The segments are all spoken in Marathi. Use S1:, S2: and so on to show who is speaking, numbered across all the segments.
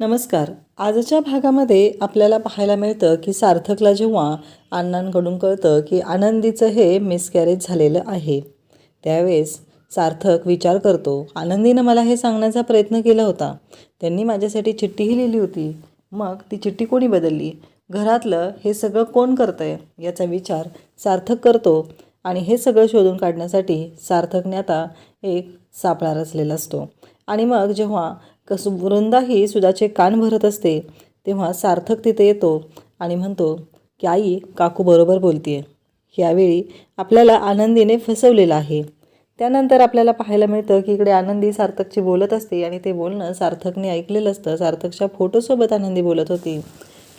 S1: नमस्कार. आजच्या भागामध्ये आपल्याला पाहायला मिळतं की सार्थकला जेव्हा अण्णांकडून कळतं की आनंदीचं हे मिसकॅरेज झालेलं आहे, त्यावेळेस सार्थक विचार करतो, आनंदीनं मला हे सांगण्याचा प्रयत्न केला होता. त्यांनी माझ्यासाठी चिठ्ठीही लिहिली होती. मग ती चिठ्ठी कोणी बदलली? घरातलं हे सगळं कोण करतंय याचा विचार सार्थक करतो आणि हे सगळं शोधून काढण्यासाठी सार्थकने आता एक सापळा रचलेला असतो. आणि मग जेव्हा वृंदाही सुधाचे कान भरत असते तेव्हा सार्थक तिथे येतो आणि म्हणतो की आई, काकू बरोबर बोलतीये. यावेळी आपल्याला आनंदीने फसवलेलं आहे. त्यानंतर आपल्याला पाहायला मिळतं की इकडे आनंदी सार्थकची बोलत असते आणि ते बोलणं सार्थकने ऐकलेलं असतं. सार्थकच्या फोटोसोबत आनंदी बोलत होती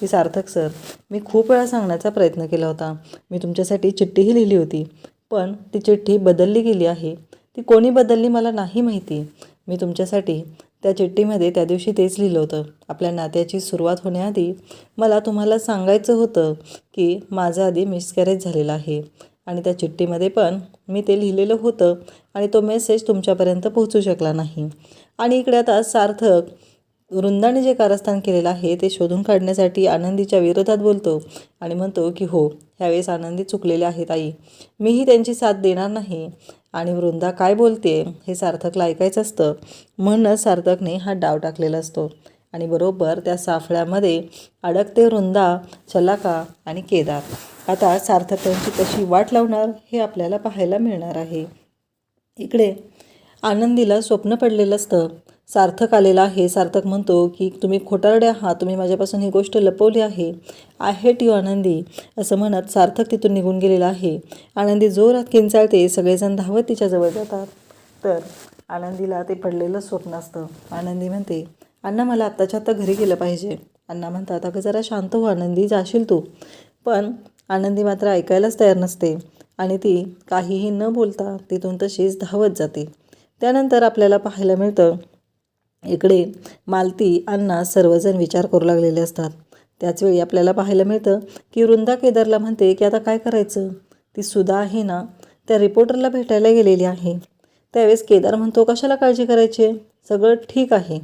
S1: की सार्थक सर, मी खूप वेळा सांगण्याचा प्रयत्न केला होता. मी तुमच्यासाठी चिठ्ठीही लिहिली होती, पण ती चिठ्ठी बदलली गेली आहे. ती कोणी बदलली मला नाही माहिती. मी तुमच्यासाठी त्या चिठ्ठीमध्ये त्या दिवशी तेच लिहिलं होतं. आपल्या नात्याची सुरुवात होण्याआधी मला तुम्हाला सांगायचं होतं की माझं आधी मिसकॅरेज झालेलं आहे आणि त्या चिठ्ठीमध्ये पण मी ते लिहिलेलं होतं आणि तो मेसेज तुमच्यापर्यंत पोहोचू शकला नाही. आणि इकडे आता सार्थक वृंदाने जे कारस्थान केलेलं आहे ते शोधून काढण्यासाठी आनंदीच्या विरोधात बोलतो आणि म्हणतो की हो, ह्यावेळेस आनंदी चुकलेले आहेत आई, मीही त्यांची साथ देणार नाही. आणि वृंदा काय बोलते हे सार्थकला ऐकायचं असतं. म्हणूनच सार्थकने हा डाव टाकलेला असतो आणि बरोबर त्या साफळ्यामध्ये अडकते वृंदा, चलाका आणि केदार. आता सार्थक त्यांची कशी वाट लावणार हे आपल्याला पाहायला मिळणार आहे. इकडे आनंदीला स्वप्न पडलेलं असतं. सार्थक आलेला आहे. सार्थक म्हणतो की तुम्ही खोटारडे आहात, तुम्ही माझ्यापासून ही गोष्ट लपवली आहे. आय हेट यू आनंदी, असं म्हणत सार्थक तिथून निघून गेलेला आहे. आनंदी जोरात किंचाळते. सगळेजण धावत तिच्याजवळ जातात. तर आनंदीला ते पडलेलं स्वप्न असतं. आनंदी म्हणते, अण्णा मला आत्ताच्या आत्ता घरी गेलं पाहिजे. अण्णा म्हणतात, अगं जरा शांत हो आनंदी, जाशील तू. पण आनंदी मात्र ऐकायलाच तयार नसते आणि ती काहीही न बोलता तिथून तशीच धावत जाते. त्यानंतर आपल्याला पाहायला मिळतं इकडे मालती, अण्णा सर्वजण विचार करू लागलेले असतात. त्याचवेळी आपल्याला पाहायला मिळतं की वृंदा केदारला म्हणते की आता काय करायचं? ती सुधा आहे ना, त्या रिपोर्टरला भेटायला गेलेली आहे. त्यावेळेस केदार म्हणतो, कशाला काळजी करायची, सगळं ठीक आहे,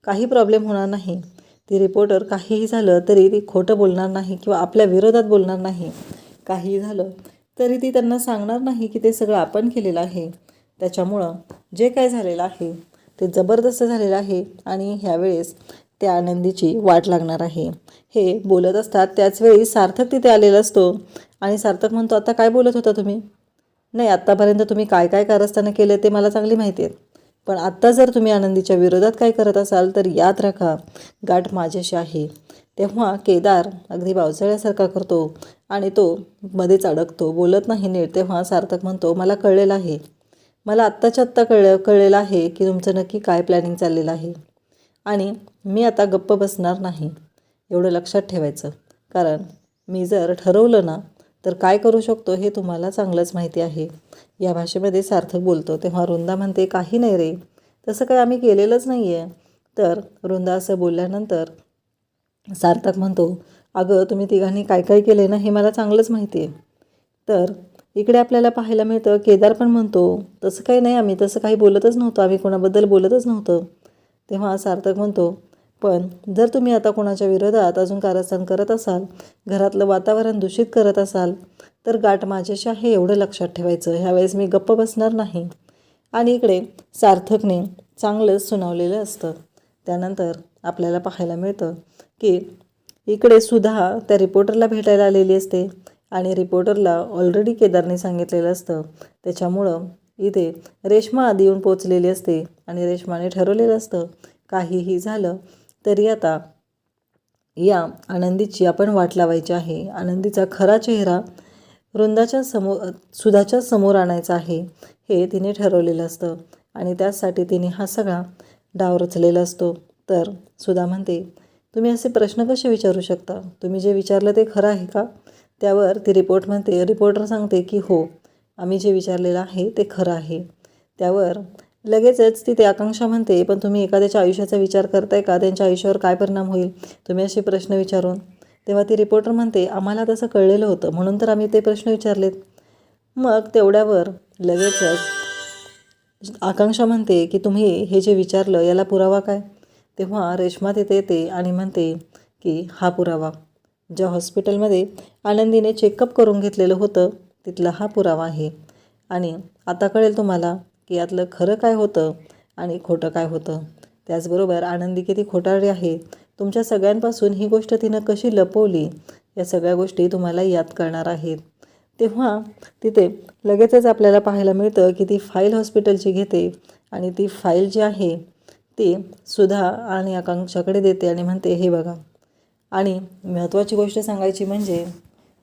S1: काही प्रॉब्लेम होणार नाही. ती रिपोर्टर काहीही झालं तरी ती खोटं बोलणार नाही किंवा आपल्या विरोधात बोलणार नाही. काहीही झालं तरी ती त्यांना सांगणार नाही की ते सगळं आपण केलेलं आहे. त्याच्यामुळं जे काय झालेलं आहे ते जबरदस्त झालेलं आहे आणि ह्यावेळेस त्या आनंदीची वाट लागणार आहे. हे बोलत असतात त्याचवेळी सार्थक तिथे आलेला असतो आणि सार्थक म्हणतो, आता काय बोलत होता तुम्ही? नाही, आत्तापर्यंत तुम्ही काय काय कारस्थानं केले ते मला चांगली माहिती आहेत, पण आत्ता जर तुम्ही आनंदीच्या विरोधात काय करत असाल तर याद राखा, गाठ माझ्याशी आहे. तेव्हा केदार अगदी बावचळ्यासारखा करतो आणि तो मध्येच अडकतो, बोलत नाही नीट. तेव्हा सार्थक म्हणतो, मला कळलेलं आहे, मला आत्ताच्या आत्ता कळलेलं आहे की तुमचं नक्की काय प्लॅनिंग चाललेलं आहे आणि मी आता गप्प बसणार नाही. एवढं लक्षात ठेवायचं, कारण मी जर ठरवलं ना तर काय करू शकतो हे तुम्हाला चांगलंच माहिती आहे. या भाषेमध्ये सार्थक बोलतो. तेव्हा वृंदा म्हणते, काही नाही रे, तसं काय आम्ही केलेलंच नाही आहे. तर वृंदा असं बोलल्यानंतर सार्थक म्हणतो, अगं तुम्ही तिघांनी काय काय केले ना हे मला चांगलंच माहिती आहे. तर इकडे आपल्याला पाहायला मिळतं केदार पण म्हणतो, तसं काही नाही, आम्ही तसं काही बोलतच नव्हतं, आम्ही कोणाबद्दल बोलतच नव्हतं. तेव्हा सार्थक म्हणतो, पण जर तुम्ही आता कोणाच्या विरोधात अजून कारस्थान करत असाल, घरातलं वातावरण दूषित करत असाल तर गाठ माझ्याशी आहे, एवढं लक्षात ठेवायचं. ह्यावेळेस मी गप्प बसणार नाही. आणि इकडे सार्थकने चांगलंच सुनावलेलं असतं. त्यानंतर आपल्याला पाहायला मिळतं की इकडे सुद्धा त्या रिपोर्टरला भेटायला आलेली असते आणि रिपोर्टरला ऑलरेडी केदारने सांगितलेलं असतं. त्याच्यामुळं इथे रेश्मा आधी येऊन पोचलेली असते आणि रेश्माने ठरवलेलं असतं, काहीही झालं तरी आता या आनंदीची आपण वाट लावायची आहे. आनंदीचा खरा चेहरा सुधाच्या समोर आणायचा आहे हे तिने ठरवलेलं असतं आणि त्यासाठी तिने हा सगळा डाव रचलेला असतो. तर सुधा म्हणते, तुम्ही असे प्रश्न कसे विचारू शकता? तुम्ही जे विचारलं ते खरं आहे का? त्यावर ती रिपोर्टर सांगते की हो, आम्ही जे विचारलेलं आहे ते खरं आहे. त्यावर लगेचच तिथे आकांक्षा म्हणते, पण तुम्ही एखाद्याच्या आयुष्याचा विचार करताय का? त्यांच्या आयुष्यावर काय परिणाम होईल तुम्ही असे प्रश्न विचारून? तेव्हा ती रिपोर्टर म्हणते, आम्हाला तसं कळलेलं होतं म्हणून तर आम्ही ते प्रश्न विचारलेत. मग तेवढ्यावर लगेचच आकांक्षा म्हणते की तुम्ही हे जे विचारलं याला पुरावा काय? तेव्हा रेश्मा तिथे येते आणि म्हणते की हा पुरावा, ज्या हॉस्पिटलमध्ये आनंदीने चेकअप करून घेतलेलं होतं तिथला हा पुरावा आहे. आणि आता कळेल तुम्हाला की यातलं खरं काय होतं आणि खोटं काय होतं. त्याचबरोबर आनंदी किती खोटारडी आहे, तुमच्या सगळ्यांपासून ही गोष्ट तिनं कशी लपवली, या सगळ्या गोष्टी तुम्हाला याद करणार आहेत. तेव्हा तिथे लगेचच आपल्याला पाहायला मिळतं की ती फाईल हॉस्पिटलची घेते आणि ती फाईल जी आहे ती सुधा आणि आकांक्षाकडे देते आणि म्हणते हे बघा. आणि महत्त्वाची गोष्ट सांगायची म्हणजे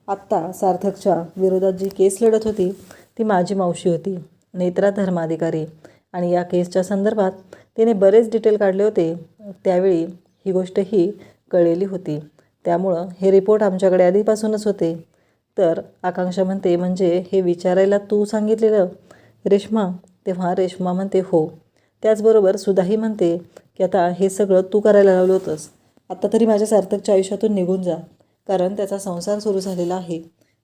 S1: आत्ता सार्थकच्या विरोधात जी केस लढत होती ती माझी मावशी होती, नेत्रा धर्माधिकारी. आणि या केसच्या संदर्भात तिने बरेच डिटेल काढले होते. त्यावेळी ही गोष्ट ही कळलेली होती, त्यामुळं हे रिपोर्ट आमच्याकडे आधीपासूनच होते. तर आकांक्षा म्हणते म्हणजे हे विचारायला तू सांगितलेलं रेश्मा? तेव्हा रेश्मा म्हणते हो. त्याचबरोबर सुधाही म्हणते की आता हे सगळं तू करायला लावलं होतंस, आत्ता तरी माझ्या सार्थकच्या आयुष्यातून निघून जा, कारण त्याचा संसार सुरू झालेला आहे.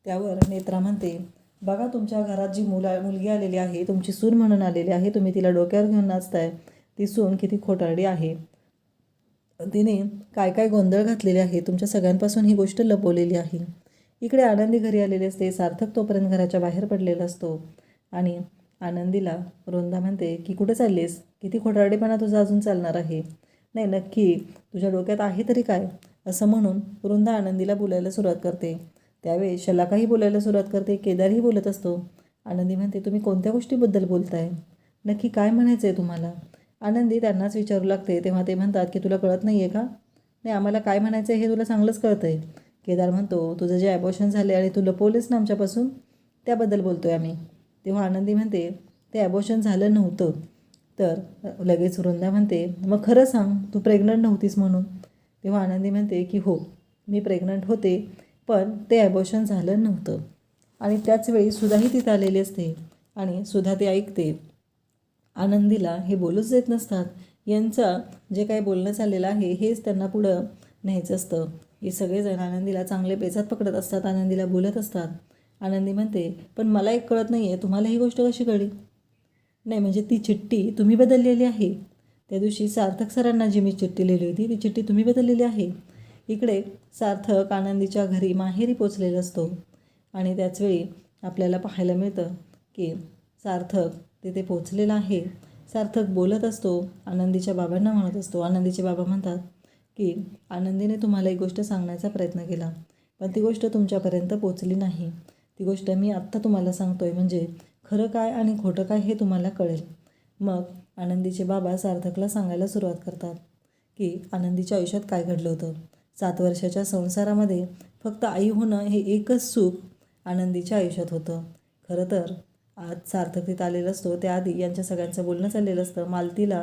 S1: त्यावर नेत्रा म्हणते बघा, तुमच्या घरात जी मुलगी आलेली आहे, तुमची सून म्हणून आलेली आहे, तुम्ही तिला डोक्यावर घेऊन नाचताय. ती सून किती खोटारडी आहे, तिने काय काय गोंधळ घातलेले आहे, तुमच्या सगळ्यांपासून ही गोष्ट लपवलेली आहे. इकडे आनंदी घरी आलेली असते, सार्थक तोपर्यंत घराच्या बाहेर पडलेला असतो. आणि आनंदीला वृंदा म्हणते की कुठे चाललीस, किती खोटारडेपणा तुझा अजून चालणार आहे, नाही नक्की तुझ्या डोक्यात आहे तरी काय, असं म्हणून वृंदा आनंदीला बोलायला सुरुवात करते. त्यावेळी शलाकाही बोलायला सुरुवात करते, केदारही बोलत असतो. आनंदी म्हणते तुम्ही कोणत्या गोष्टीबद्दल बोलताय, नक्की काय म्हणायचं आहे तुम्हाला? आनंदी त्यांनाच विचारू लागते. तेव्हा ते म्हणतात की तुला कळत नाही आहे का? नाही, आम्हाला काय म्हणायचं आहे हे तुला चांगलंच कळतं आहे. केदार म्हणतो तुझं जे ॲबॉर्शन झाले आणि तू लपवलेस ना आमच्यापासून, त्याबद्दल बोलतो आहे आम्ही. तेव्हा आनंदी म्हणते ते ॲबॉर्शन झालं नव्हतं. तर लगेच वृंदा म्हणते मग खरं सांग, तू प्रेग्नंट नव्हतीस म्हणून. तेव्हा आनंदी म्हणते की हो, मी प्रेग्नंट होते, पण ते ॲबॉर्शन झालं नव्हतं. आणि त्याचवेळी सुधाही तिथं आलेली असते आणि सुधा ते ऐकते. आनंदीला हे बोलूच देत नसतात. यांचं जे काही बोलणं चाललेलं आहे हेच त्यांना पुढं न्यायचं असतं. हे सगळेजण आनंदीला चांगले पेचात पकडत असतात, आनंदीला बोलत असतात. आनंदी म्हणते पण मला एक कळत नाही आहे, तुम्हाला ही गोष्ट कशी कळली? नाही म्हणजे ती चिठ्ठी तुम्ही बदललेली आहे. त्या दिवशी सार्थक सरांना जी मी चिठ्ठी लिहिली होती ती चिठ्ठी तुम्ही बदललेली आहे. इकडे सार्थक आनंदीच्या घरी माहेरी पोचलेला असतो आणि त्याचवेळी आपल्याला पाहायला मिळतं की सार्थक तिथे पोचलेला आहे. सार्थक बोलत असतो, आनंदीच्या बाबांना म्हणत असतो. आनंदीचे बाबा म्हणतात की आनंदीने तुम्हाला एक गोष्ट सांगण्याचा प्रयत्न केला, पण ती गोष्ट तुमच्यापर्यंत पोचली नाही. ती गोष्ट मी आत्ता तुम्हाला सांगतो आहे, म्हणजे खरं काय आणि खोटं काय हे तुम्हाला कळेल. मग आनंदीचे बाबा सार्थकला सांगायला सुरुवात करतात की आनंदीच्या आयुष्यात काय घडलं होतं. 7 वर्षाच्या संसारामध्ये फक्त आई होणं हे एकच सुख आनंदीच्या आयुष्यात होतं. खरं तर आज सार्थक तिथं आलेलं असतो त्याआधी यांच्या सगळ्यांचं बोलणं चाललेलं असतं. मालतीला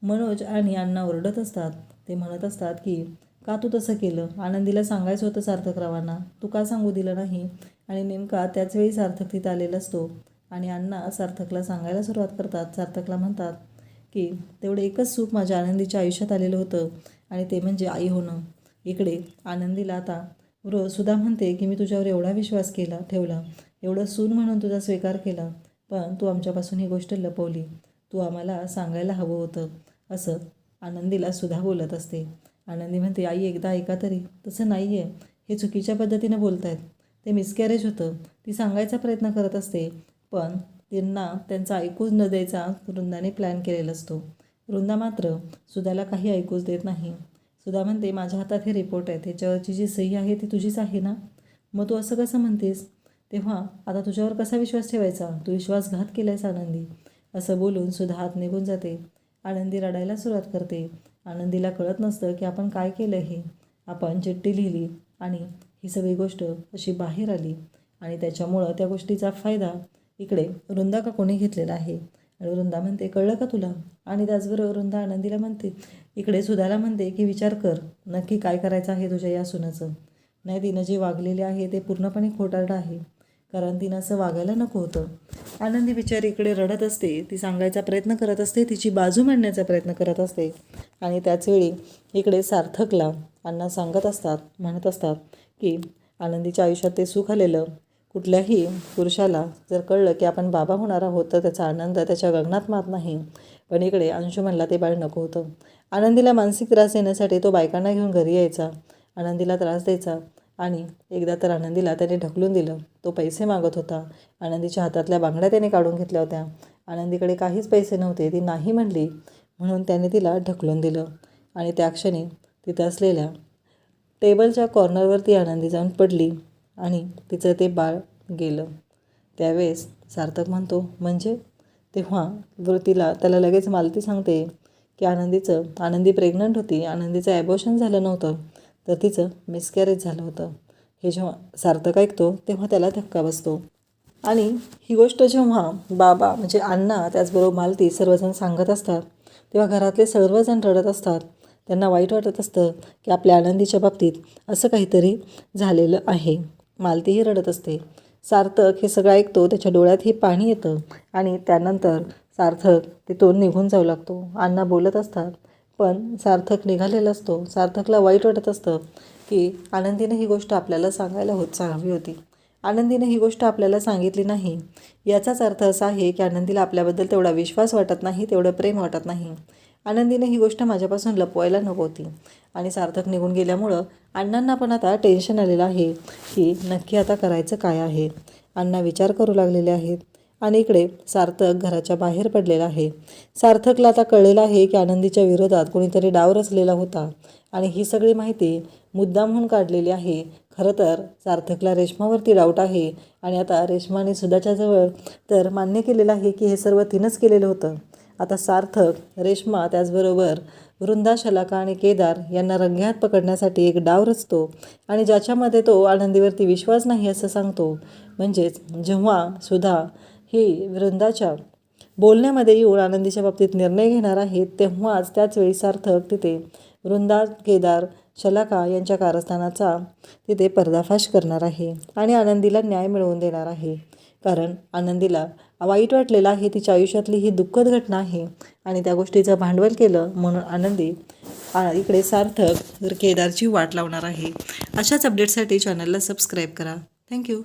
S1: मनोज आणि अण्णा ओरडत असतात. ते म्हणत असतात की का तू तसं केलं, आनंदीला सांगायचं होतं सार्थकरावांना, तू का सांगू दिलं नाही. आणि नेमका त्याचवेळी सार्थक तिथं आलेला असतो आणि अण्णा सार्थकला सांगायला सुरुवात करतात. सार्थकला म्हणतात की तेवढं एकच सुख माझ्या आनंदीच्या आयुष्यात आलेलं होतं आणि ते म्हणजे आई होणं. इकडे आनंदीला आता सुधा म्हणते की मी तुझ्यावर एवढा विश्वास ठेवला, एवढं सून म्हणून तुझा स्वीकार केला, पण तू आमच्यापासून ही गोष्ट लपवली, तू आम्हाला सांगायला हवं होतं, असं आनंदीला सुधा बोलत असते. आनंदी म्हणते आई एकदा ऐका तरी, तसं नाही आहे, हे चुकीच्या पद्धतीनं बोलत आहेत, ते मिसकॅरेज होतं. ती सांगायचा प्रयत्न करत असते, पण त्यांना त्यांचं ऐकूच न द्यायचा वृंदाने प्लॅन केलेला असतो. वृंदा मात्र सुधाला काही ऐकूच देत नाही. सुधा म्हणते माझ्या हातात हे रिपोर्ट आहेत, ह्याच्यावरची जी सही आहे ती तुझीच आहे ना, मग तू असं कसं म्हणतेस? तेव्हा आता तुझ्यावर कसा विश्वास ठेवायचा, तू विश्वासघात केलायस आनंदी, असं बोलून सुधा हात निघून जाते. आनंदी रडायला सुरुवात करते. आनंदीला कळत नसतं की आपण काय केलं हे. आपण चिठ्ठी लिहिली आणि ही सगळी गोष्ट अशी बाहेर आली आणि त्याच्यामुळं त्या गोष्टीचा फायदा इकडे वृंदा का कोणी घेतलेला आहे. आणि वृंदा म्हणते कळलं का तुला? आणि त्याचबरोबर वृंदा आनंदीला म्हणते, इकडे सुधाला म्हणते की विचार कर नक्की काय करायचं आहे तुझ्या या सुनाचं. नाही, तिनं जे वागलेले आहे ते पूर्णपणे खोटारडं आहे, कारण तिनं असं वागायला नको होतं. आनंदी बिचारी इकडे रडत असते, ती सांगायचा प्रयत्न करत असते, तिची बाजू मांडण्याचा प्रयत्न करत असते. आणि त्याचवेळी इकडे सार्थकला अण्णा सांगत असतात, म्हणत असतात की आनंदीच्या आयुष्यात ते सुख आलेलं कुठल्याही पुरुषाला जर कळलं की आपण बाबा होणार आहोत तर त्याचा आनंद त्याच्या गगनात मात नाही. पण इकडे अंशुमनला ते बाळ नको होतं. आनंदीला मानसिक त्रास येण्यासाठी तो बायकांना घेऊन घरी यायचा, आनंदीला त्रास द्यायचा आणि एकदा तर आनंदीला त्याने ढकलून दिलं. तो पैसे मागत होता. आनंदीच्या हातातल्या बांगड्या त्याने काढून घेतल्या होत्या. आनंदीकडे काहीच पैसे नव्हते. ती नाही म्हणली म्हणून त्याने तिला ढकलून दिलं आणि त्या क्षणी तिथं असलेल्या टेबलच्या कॉर्नरवरती आनंदी जाऊन पडली आणि तिचं ते बाळ गेलं. त्यावेळेस सार्थक म्हणतो, म्हणजे? तेव्हा त्याला लगेच मालती सांगते की आनंदी प्रेग्नंट होती, आनंदीचं ॲबॉर्शन झालं नव्हतं, तर तिचं मिसकॅरेज झालं होतं. हे जेव्हा सार्थक ऐकतो तेव्हा त्याला धक्का बसतो आणि ही गोष्ट जेव्हा बाबा म्हणजे अण्णा त्याचबरोबर मालती सर्वजण सांगत असतात तेव्हा घरातले सर्वजण रडत असतात. त्यांना वाईट वाटत असतं की आपल्या आनंदीच्या बाबतीत असं काहीतरी झालेलं आहे. मालतीही रडत असते. सार्थक हे सगळं ऐकतो, त्याच्या डोळ्यातही पाणी येतं आणि त्यानंतर सार्थक तिथून निघून जाऊ लागतो. अण्णा बोलत असतात पण सार्थक निघालेला असतो. सार्थकला वाईट वाटत असतं की आनंदीने ही गोष्ट आपल्याला सांगायला हवी होती. आनंदीने ही गोष्ट आपल्याला सांगितली नाही. याचाच अर्थ असा आहे की आनंदीला आपल्याबद्दल तेवढा विश्वास वाटत नाही, तेवढं प्रेम वाटत नाही. आनंदीने ही गोष्ट माझ्यापासून लपवायला नव्हती. आणि सार्थक निघून गेल्यामुळं अण्णांना पण आता टेन्शन आलेलं आहे की नक्की आता करायचं काय आहे. अण्णा विचार करू लागलेले आहेत आणि इकडे सार्थक घराच्या बाहेर पडलेला आहे. सार्थकला आता कळलेलं आहे की आनंदीच्या विरोधात कोणीतरी डाव रचलेला होता आणि ही सगळी माहिती मुद्दामहून काढलेली आहे. खरं तर सार्थकला रेश्मावरती डाऊट आहे आणि आता रेश्माने सुधाच्याजवळ तर मान्य केलेलं आहे की हे सर्व तिनंच केलेलं होतं. आता सार्थक, रेश्मा त्याचबरोबर वृंदा, शलाका आणि केदार यांना रंगेहात पकडण्यासाठी एक डाव रचतो आणि ज्याच्यामध्ये तो आनंदीवरती विश्वास नाही असं सांगतो. म्हणजेच जेव्हा सुधा ही वृंदाच्या बोलण्यामध्ये येऊन आनंदीच्या बाबतीत निर्णय घेणार आहेत तेव्हाच त्याचवेळी सार्थक तिथे वृंदा, केदार, शलाका यांच्या कारस्थानाचा तिथे पर्दाफाश करणार आहे आणि आनंदीला न्याय मिळवून देणार आहे. कारण आनंदीला वाईट वाटलेलं आहे, तिच्या आयुष्यातली ही दुःखद घटना आहे आणि त्या गोष्टीचं भांडवल केलं म्हणून आनंदी इकडे सार्थक केदारची वाट लावणार आहे. अशाच अपडेटसाठी चॅनलला सबस्क्राईब करा. थँक्यू.